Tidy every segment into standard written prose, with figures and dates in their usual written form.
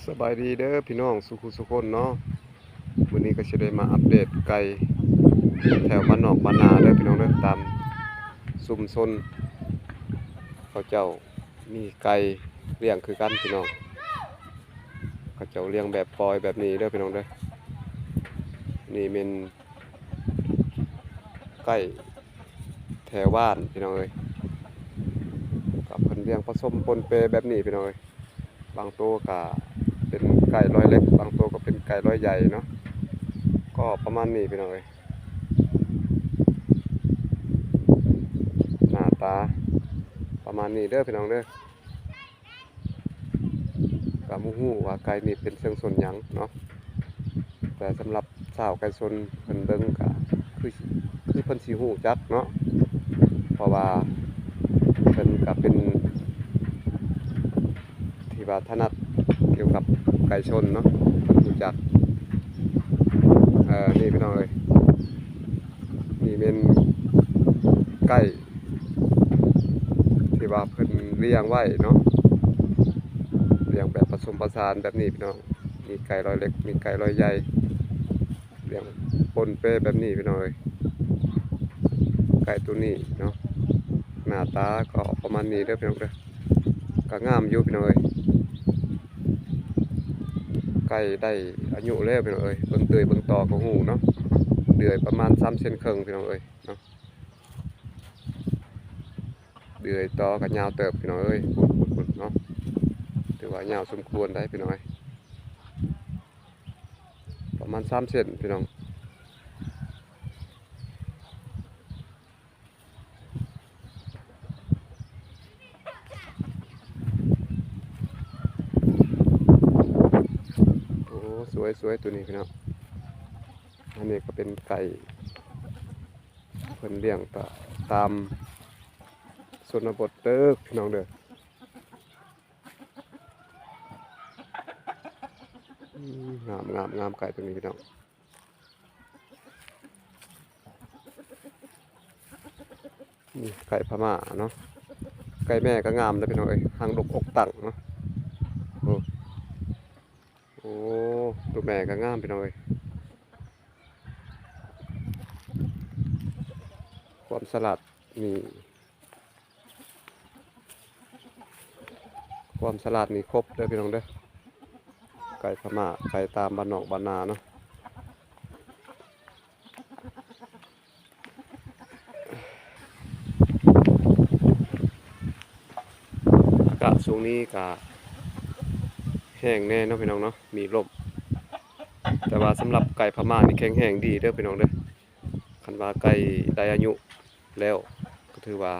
สบายดีเด้อพี่น้องสุขคนเนาะวันนี้ก็จะได้มาอัปเดตไก่แถวบ้านนอกบ้านนาเด้อพี่น้องเด้อตามซุมซนเขาเจ้ามีไก่เลี้ยงคือกันพี่น้องเขาเจ้าเลี้ยงแบบปล่อยแบบนี้เด้อพี่น้องเด้อนี่เป็นไก่แถวบ้านพี่น้องเอ้ยกับเพิ่นเลี้ยงผสมปนเปแบบนี้พี่น้องเอ้ยบางตัวก็เป็นไก่ร้อยเล็กบางตัวก็เป็นไก่ร้อยใหญ่เนาะก็ประมาณนี้พี่น้องเอ้ยหน้าตาประมาณนี้เด้อพี่น้องเด้อก็บ่ฮู้ว่าไก่นี่เป็นเชิงส่วนหยังเนาะแต่สำหรับชาวไก่ชนเพิ่นเบิ่งก็คือเพิ่นสิฮู้จักเนาะเพราะว่าเพิ่นก็เป็นที่ว่าถนัดเกี่ยวกับไก่ชนเนาะเพิ่นรู้จักนี่พี่น้องเอ้ยนี่เป็นไก่ที่ว่าเพิ่นเลี้ยงไว้เนาะเลี้ยงแบบผสมผสานแบบนี้พี่น้องมีไก่ร้อยเล็กมีไก่ร้อยใหญ่เลี้ยงปนเปแบบนี้พี่น้องเอ้ยไก่ตัวนี้เนาะหน้าตาก็ประมาณนี้เด้อพี่น้องเด้อก็งามอยู่พี่น้องเอ้ยไก่ได้อายุแล้วพี่น้องเอ้ยเบิ่งเตยเบิ่งตอก็ฮู้เนาะเดือยประมาณ3เซนครึ่งพี่น้องเอ้ยเนาะเดือยตอก็ยาวเติบพี่น้องเอ้ยพุ่นเนาะถือว่ายาวสมควรได้พี่น้องเอ้ยประมาณ3เซนพี่น้องโอ้สวยตัวนี้พี่น้องอันนี้ก็เป็นไก่เพิ่นเลี้ยงตามชนบทเด้อพี่น้องเด้องามไก่ตัวนี้พี่น้องนี่ไก่พม่าเนาะไก่แม่ก็งามเลยพี่น้องเอ้ยหางดกอกตั้งเนาะโอ้ตัวแม่ก็งามพี่น้องเอ้ยความสลัดนี่ความสลัดนี่ครบเด้อพี่น้องเด้อไก่พม่าไก่ตามบ้านนอกบ้านนาเนาะอากาศช่วงนี้ก็แห้งแน่เนาะพี่น้องเนาะมีลมแต่ว่าสำหรับไก่พม่านี่แข็งแรงดีเด้อพี่น้องเด้อคันว่าไก่ได้อายุแล้วก็ถือว่า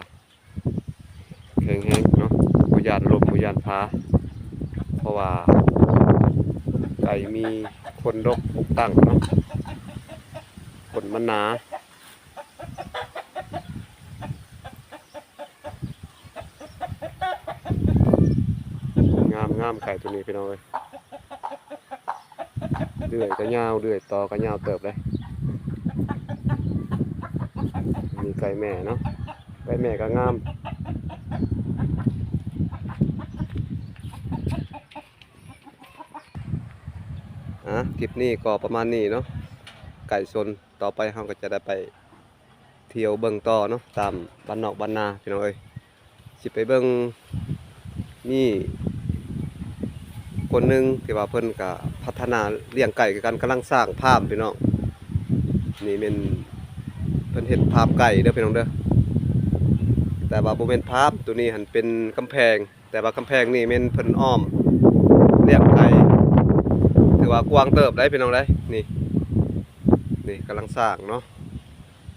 แข็งแรงเนาะบ่ย่านลมบ่ย่านฟ้าเพราะว่าไก่มีขนรกปกตั้งเนาะขนมันหนางามไก่ตัวนี้พี่น้องเอ้ยเดือยก็ยาวเดือยตอก็ยาวเติบเลยมีไก่แม่เนาะไก่แม่ก็งามคลิปนี้ก็ประมาณนี้เนาะไก่ชนต่อไปเราก็จะได้ไปเที่ยวเบิ่งต่อเนาะตามบ้านนอกบ้านนาพี่น้องเอ้ยสิไปเบิ่งนี่คนหนึ่งที่ว่าเพิ่นก็พัฒนาเลี้ยงไก่กันกำลังสร้างฟาร์มพี่น้องนี่เป็นเพิ่นเฮ็ดฟาร์มไก่เด้อพี่น้องเด้อแต่ว่าบ่แม่นฟาร์มตัวนี้หันเป็นกำแพงแต่ว่ากำแพงนี่แม่นเพิ่นอ้อมเลี้ยงไก่ถือว่ากว้างเติบได้พี่น้องได้นี่กำลังสร้างเนาะ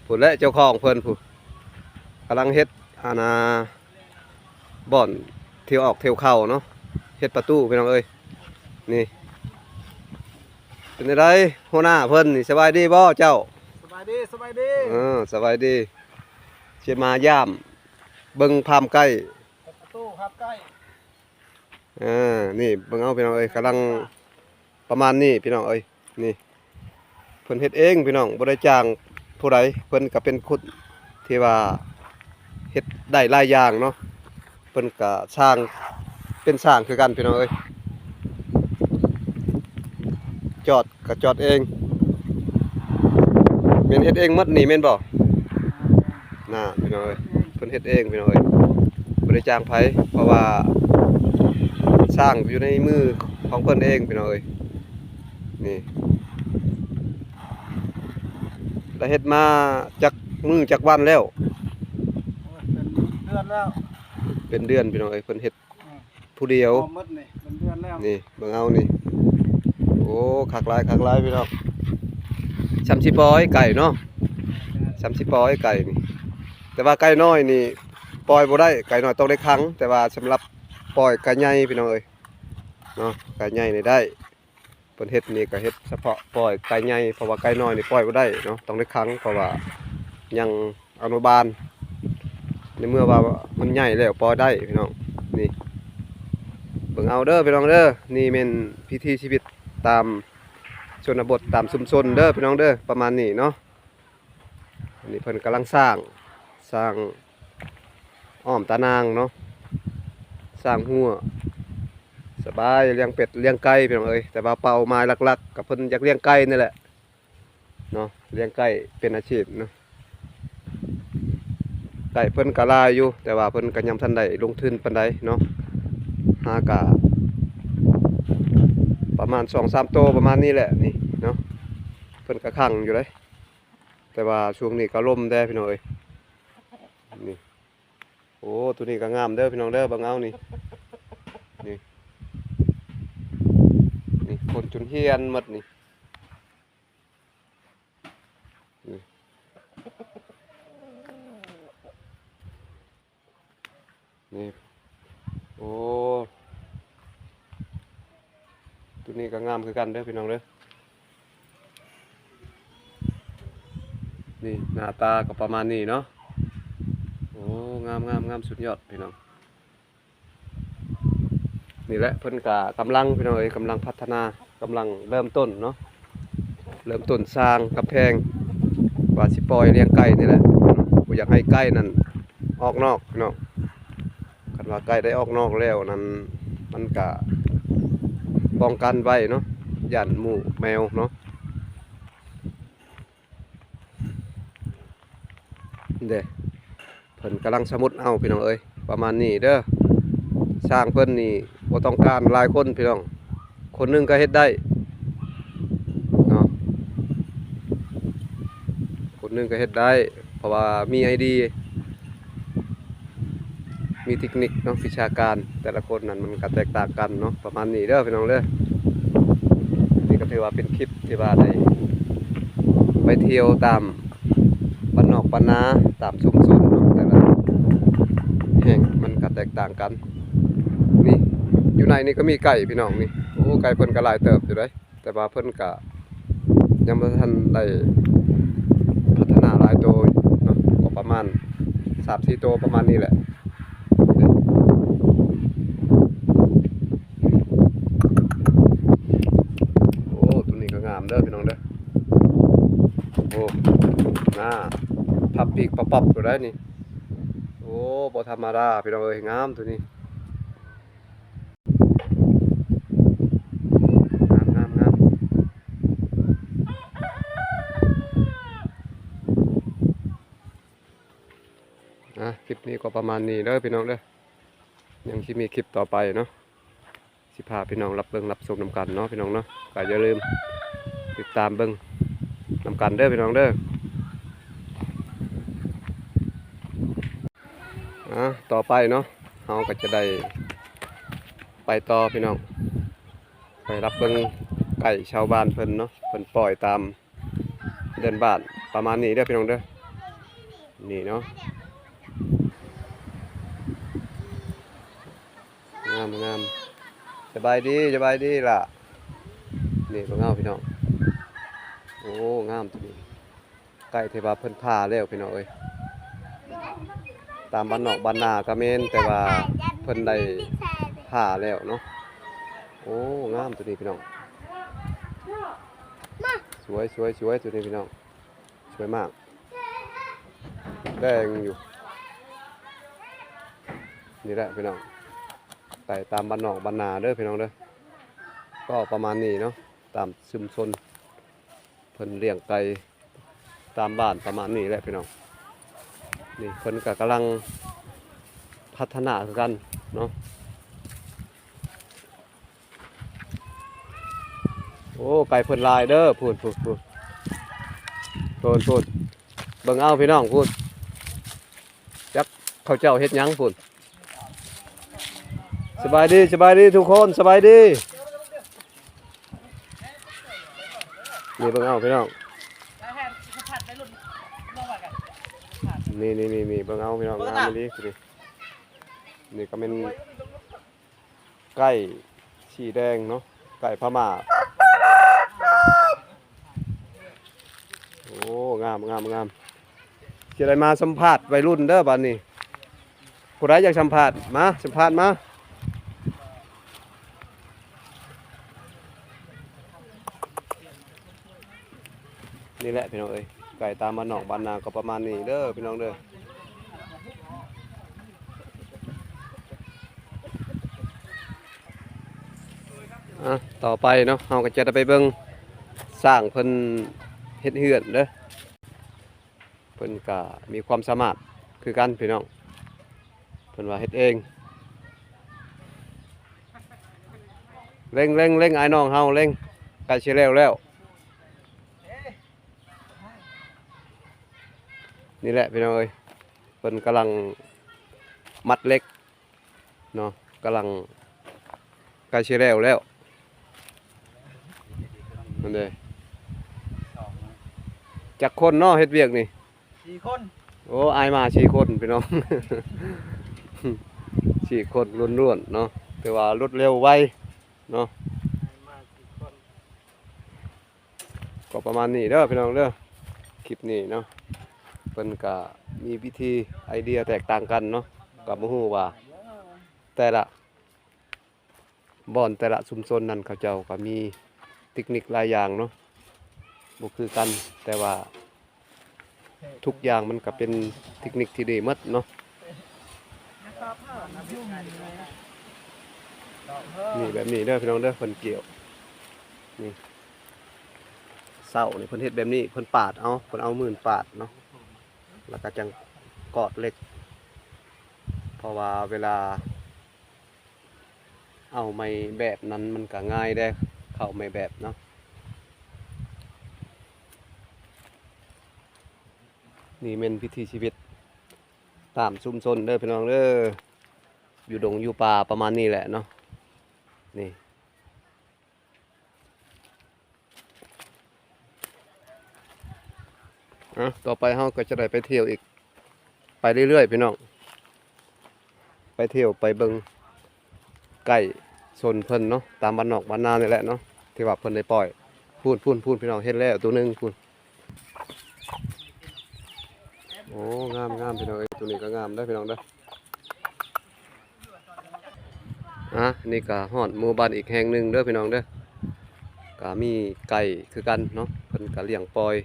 ผู้และเจ้าของเพิ่นผู้กำลังเฮ็ดบ่อนเที่ยวออกเที่ยวเข้าเนาะเฮ็ดประตูพี่น้องเอ้ยนี่เป็นไงหัวหน้าเพิ่นนี่สบายดีบ่เจ้าสบายดีสบายดีเชิญมาย่ามเบิ่งพามไก่ประตูครับใกล้นี่เบิ่งเอาพี่น้องเอ้ยกำลังประมาณนี้พี่น้องเอ้ยนี่เพิ่นเฮ็ดเองพี่น้องบ่ได้จ้างผู้ใดเพิ่นก็เป็นคนที่ว่าเฮ็ดได้หลายอย่างเนาะเพิ่นก็สร้างเป็นสร้างคือกันพี่น้องเอ้ย จอดก็จอดเองแม่นเฮ็ดเองหมดนี่แม่นบ่น่าพี่น้องเอ้ยเพิ่นเฮ็ดเองพี่น้องเอ้ยบ่ได้จ้างไผเพราะว่าสร้างอยู่ในมือของเพิ่นเองพี่น้องเอ้ยนี่ได้เฮ็ดมาจักมื้อจักวันแล้ว โอ้ยเป็นเดือนแล้ว เป็นเดือนพี่น้องเอ้ยเพิ่นเฮ็ดผู้เดียว พอหมดนี่เป็นเดือนแล้ว นี่เบิ่งเอานี่โอ้คักหลายพี่น้องชำสิปอยไก่เนาะชำสิปอยไก่นี่แต่ว่าไก่น้อยนี่ปล่อยบ่ได้ไก่น้อยต้องได้ครั้งแต่ว่าสำหรับปล่อยไก่ใหญ่พี่น้องเอ้ยเนาะไก่ใหญ่นี่ได้เพิ่นเฮ็ดนี่ก็เฮ็ดเฉพาะปล่อยไก่ใหญ่เพราะว่าไก่น้อยนี่ปล่อยบ่ได้เนาะต้องได้ครั้งเพราะว่ายังอนุบาลในเมื่อว่ามันใหญ่แล้วปล่อยได้พี่น้องนี่เบิ่งเอาเด้อพี่น้องเด้อนี่แม่นพิธีชีวิตตามชนบทตามชุมชนเด้อพี่น้องเด้อประมาณนี้เนาะอันนี้เพิ่นกำลังสร้างอ้อมตานางเนาะสร้างหัวสบายเลี้ยงเป็ดเลี้ยงไก่พี่น้องเอ้ยแต่ว่าเป้าหมายหลักๆกับเพิ่นอยากเลี้ยงไก่นี่แหละเนาะเลี้ยงไก่เป็นอาชีพเนาะไก่เพิ่นก็หลายอยู่แต่ว่าเพิ่นก็ยังทันได้ลงทุนปานใดเนาะหากะประมาณ 2-3 โตวประมาณนี้แหละนี่เนาะเพิ่นก็ขังอยู่เลยแต่ว่าช่วงนี้ก็ล่มแด้พี่น้องเอ้ยนี่โอ้ตัวนี้ก็งามเด้อพี่น้องเด้อเบิ่งเอานี่นี่นี่คนจนเฮียนหมดนี่นี่นี่โอ้ตัวนี้ก็งามคือกันเด้อพี่น้องเด้อนี่หน้าตาก็ประมาณนี้เนาะโอ้งามสุดยอดพี่น้องนี่แหละเพิ่นก็กำลังพี่น้องเอ้ยกำลังพัฒนากำลังเริ่มต้นเนาะเริ่มต้นสร้างกำแพงว่าสิปล่อยเลี้ยงไก่นี่แหละบ่อยากให้ไก่นั่นออกนอกพี่น้องคันว่าไก่ได้ออกนอกแล้วนั้นมันก็ป้องกันไว้เนาะย่านหมู่แมวเนาะเด้เพิ่นกำลังสมุดเอาพี่น้องเอ้ยประมาณนี้เด้อสร้างเพิ่นนี่บ่ต้องการหลายคนพี่น้องคนหนึงก็เฮ็ดได้เนาะคนหนึงก็เฮ็ดได้เพราะว่ามีไอเดียมีเทคนิคเนาะวิชาการแต่ละคนนั้นมันก็แตกต่างกันเนาะประมาณนี้เด้อพี่น้องเด้อนี่ก็ถือว่าเป็นคลิปที่ว่าได้ไปเที่ยวตามบ้านนอกบ้านนาตามชุมชนเนาะแต่ละแห่งมันก็แตกต่างกันนี่อยู่ในนี่ก็มีไก่พี่น้องนี่โอ้ไก่เพิ่นก็หลายเติบอยู่เด้แต่ว่าเพิ่นก็ยังบ่ทันได้พัฒนาหลายโตวเนาะก็ประมาณ 3-4 โตวประมาณนี้แหละโอ้ตัวนี้ก็งามเด้อพี่น้องเด้อโอ้น่าพับปีกปับๆอยู่ได้นี่โอ้บ่ธรรมดาพี่น้องเอ้ยงามตัวนี้งามคลิปนี้ก็ประมาณนี้เด้อพี่น้องเด้อยังสิมีคลิปต่อไปเนาะสิพาพี่น้องรับเบิ่งรับชมนำกันเนาะพี่น้องเนาะก็อย่าลืมติดตามเบิ่งนำกันเด้อพี่น้องเด้อต่อไปเนาะเราก็จะได้ไปต่อพี่น้องไปรับเบิ่งไก่ชาวบ้านเพิ่นเนาะเพิ่นปล่อยตามเดินบ้านประมาณนี้เด้อพี่น้องเด้อนี่เนาะงามสบายดีล่ะนี่เบิ่งเอาพี่น้องโอ้งามตัวนี้ไก่ที่ว่าเพิ่นผ่าแล้วพี่น้องเอ้ยตามบ้านนอกบ้านนาก็แม่นแต่ว่าเพิ่นได้ผ่าแล้วเนาะโอ้งามตัวนี้พี่น้องสวยตัวนี้พี่น้องสวยมากแดงอยู่นี่แหละพี่น้องไปตามบ้านนอกบ้านนาเด้อพี่น้องเด้อก็ประมาณนี้เนาะ ตามชุมชนเพิ่นเลี้ยงไก่ตามบ้านประมาณนี้แหละพี่น้องนี่เพิ่นก็กำลังพัฒนาคือกันเนาะโอ้ไก่เพิ่นหลายเด้อพูดเบิ่งเอาพี่น้องพูดจักเขาเจ้าเฮ็ดหยังพูดสบายดีทุกคนสบายดีนี่เบิ่งเอาพี่น้องนี่เบิ่งเอาพี่น้องงามดีคือนี่ก็เป็นไก่สีแดงเนาะไก่พม่าโอ้งามจะได้มาสัมภาษณ์วัยรุ่นเด้อบัดนี้ผู้ใดอยากสัมภาษณ์มาสัมภาษณ์มานี่แหละพี่น้องเอ้ยไก่ตามบ้านนอกบ้านนาก็ประมาณนี้เด้อพี่น้องเด้อต่อไปเนาะเราก็จะได้ไปเบิ่งสร้างเพิ่นเฮ็ดเฮือนเด้อเพิ่นก็มีความสามารถคือกันพี่น้องเพิ่นว่าเฮ็ดเองเร่งไอ้น้องเฮาเร่งใกล้สิแล้วนี่แหละพี่น้องเอ้ยเพิ่นกำลังมัดเหล็กเนาะกำลังใกล้สิแล้วนั่นเด้จักคนเนาะเฮ็ดเวียกนี่4 คน โอ้อายมา4 คนพี่น้อง 4 คนล้วนๆเนาะแต่ว่ารวดเร็วไวเนาะมา4 คน ก็ประมาณนี้เด้อพี่น้องเด้อคลิปนี้เนาะเพิ่นก็มีวิธีไอเดียแตกต่างกันเนาะก็บ่ฮู้ว่าแต่ละบ่อนแต่ละชุมชนนั้นเขาเจ้าก็มีเทคนิคหลายอย่างเนาะบ่คือกันแต่ว่าทุกอย่างมันก็เป็นเทคนิคที่ดีหมดเนาะนี่แบบนี้เด้อพี่น้องเด้อเพิ่นเกี่ยวนี่เสานี่เพิ่นเฮ็ดแบบนี้เพิ่นปาดเอาเพิ่นเอามือปาดเนาะแล้วก็จังกอดเหล็กเพราะว่าเวลาเอาไม้แบบนั้นมันก็ง่ายได้เข้าไม้แบบเนาะนี่เป็นพิธีชีวิตตามชุมชนเด้อพี่น้องเด้ออยู่ดงอยู่ป่าประมาณนี้แหละเนาะนี่ต่อไปเฮาก็จะได้ไปเที่ยวอีกไปเรื่อยๆพี่น้องไปเที่ยวไปเบิ่งไก่ชนเพิ่นเนาะตามบ้านนอกบ้านนานี่แหละเนาะที่ว่าเพิ่นได้ปล่อยพูนพี่น้องเฮ็ดแล้วตัวนึงพูนโอ้งามพี่น้องเอ้ยตัวนี้ก็งามได้อพี่น้องเด้อนี่ก็ฮอดหมู่บ้านอีกแห่งหนึงเด้อพี่น้องเด้อก็มีไก่คือกันเนาะเพิ่นก็เลี้ยงปล่อย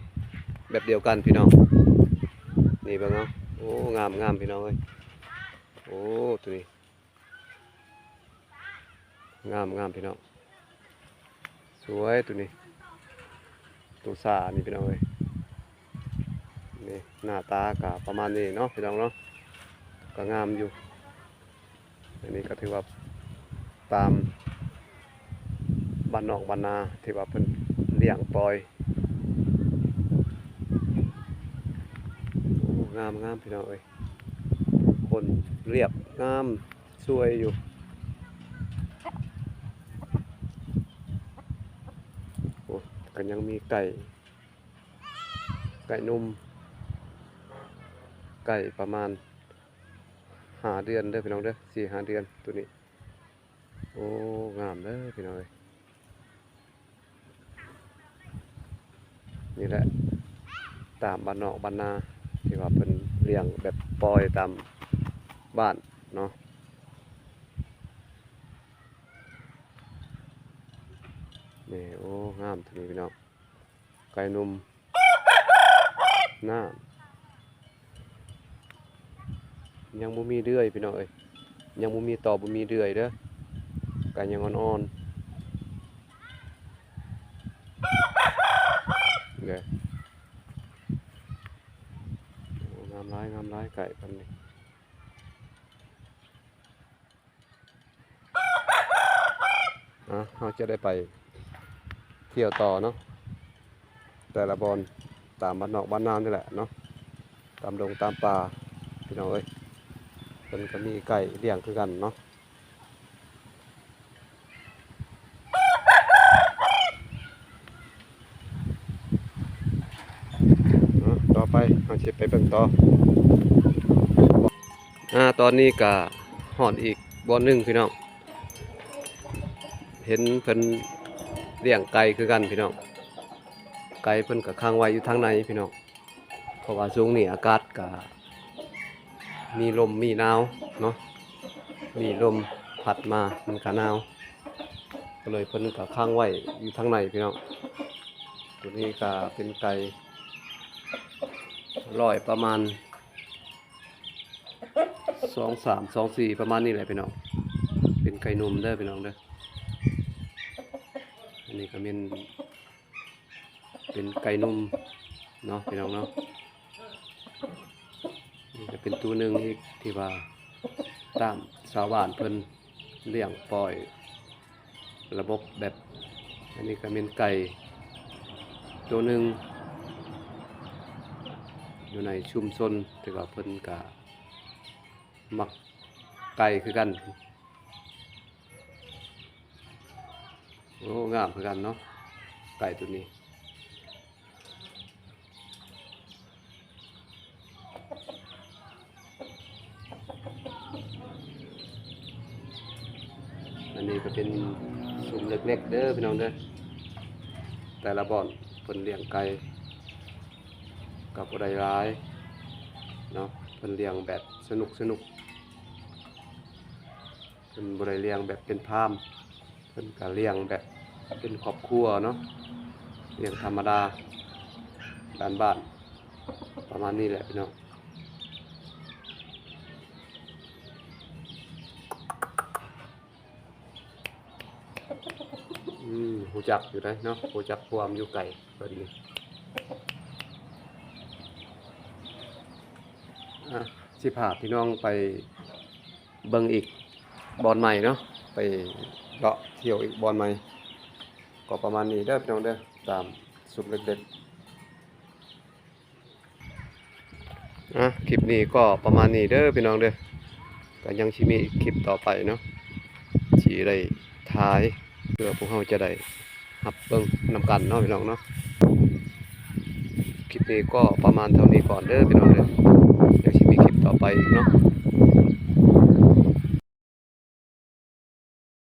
แบบเดียวกันพี่น้องนี่เบิ่งเอาโอ้งามพี่น้องเอ้ยโอ้ตัวนี้งามพี่น้องสวยตัวนี้ตัวสานี่พี่น้องเอ้ยนี่หน้าตากะประมาณนี้เนาะพี่น้องเนาะก็งามอยู่อันนี้ก็ถือว่าตามบ้านนอกบ้านนาที่ว่าเพิ่นเลี้ยงปล่อยโอ้งามพี่น้องเอ้ยคนเรียบงามสวยอยู่โอ้ก็ยังมีไก่นุ่มไก่ประมาณ5 เดือนเด้อพี่น้องเด้อ4-5 เดือนตัวนี้โอ้งามเด้อพี่น้องเอ้ยนี่แหละตามบ้านนอกบ้านนาที่ว่าเพิ่นเลี้ยงแบบปล่อยตามบ้านเนาะนี่โอ้งามตัวนี้พี่น้องไก่นุ่มน้ายังบ่มีเดือยพี่น้องเอ้ยยังบ่มีต่อบ่มีเดือยเด้อไก่ยังอ่อน ไก่พันนี้เราจะได้ไปเที่ยวต่อเนาะแต่ละบอนตามบ้านนอกบ้านนานี่แหละเนาะตามดงตามป่าพี่น้องเอ้ยเพิ่นก็มีไก่เลี้ยงคือกันเนาะต่อไปเราจะไปเบิ่งต่อตอนนี้ก็ฮอดอีกบ่อนหนึงพี่น้องเห็นเพิ่นเลี้ยงไก่คือกันพี่น้องไก่เพิ่นก็ค้างไว้อยู่ทางในพี่น้องเพราะว่าช่วงนี้อากาศก็มีลมมีหนาวเนาะมีลมพัดมามันก็หนาวก็เลยเพิ่นก็ค้างไว้อยู่ทางในพี่น้องตัวนี้ก็เป็นไก่ร้อยประมาณ23 24ประมาณนี้แหละพี่น้องเป็นไก่นมเด้อพี่น้องเด้ออันนี้ก็เป็นไก่นมเนาะพี่น้องเนาะนี่ก็เป็นตัวหนึ่งอีกที่ว่าตามชาวบ้านเพิ่นเลี้ยงปล่อยระบบแบบอันนี้ก็เป็นไก่ตัวหนึ่งอยู่ในชุมชนที่ว่าเพิ่นก็มักไก่คือกันโอ้งามคือกันเนาะไก่ตัวนี้อันนี้ก็เป็นซุ้มเล็กๆเด้อพี่น้องเด้อแต่ละบ่อนเพิ่นเลี้ยงไก่กับบ่ได้หลายเนาะเพิ่นเลี้ยงแบบสนุกเพิ่นบ่ได้เลี้ยงแบบเป็นฟาร์มเพิ่นก็เลี้ยงแบบเป็นครอบครัวเนาะเลี้ยงธรรมดาบ้านๆประมาณนี้แหละพี่น้องหูจักอยู่ได้เนาะหูจักความอยู่ไก่เพิ่นนี่สิพาพี่น้องไปเบิ่งอีกบอนใหม่เนาะไปเลาะเที่ยวอีกบอนใหม่ก็ประมาณนี้เด้อพี่น้องเด้อตามสุดเล็กๆคลิปนี้ก็ประมาณนี้เด้อพี่น้องเด้อก็ยังสิมีคลิปต่อไปเนาะสิได้ถ่ายเพื่อพวกเราจะได้รับเบิ่งนำกันเนาะพี่น้องเนาะคลิปนี้ก็ประมาณเท่านี้ก่อนเด้อพี่น้องเด้อยังสิมีคลิปต่อไปอีกเนาะ